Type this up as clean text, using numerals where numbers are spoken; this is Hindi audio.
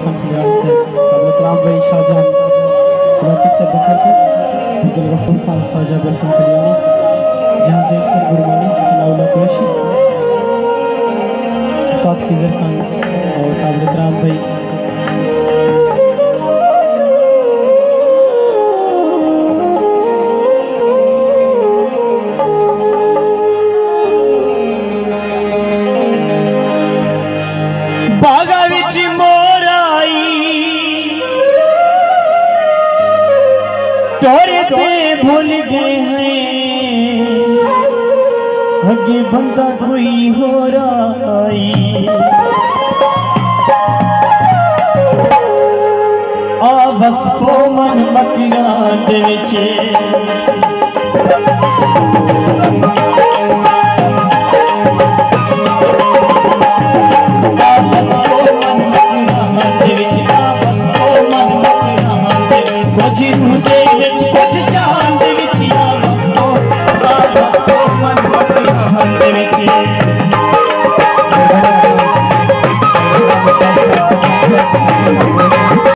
खान सलियान से राम भाई शाहजहान गुलाटी से बखर को अब्दुल गफूर खान साजा बिल्कुल कलियानी जहां से गुरमानी सनाउल्लाह कुरैशी उस्ताद खिजर खान और काबिल राम भाई बागा विच मोर आई तोरे ते भूल गए हैं अगे बंदा कोई हो रहा आई आ बस को मन मकना दे विचे जी तुझे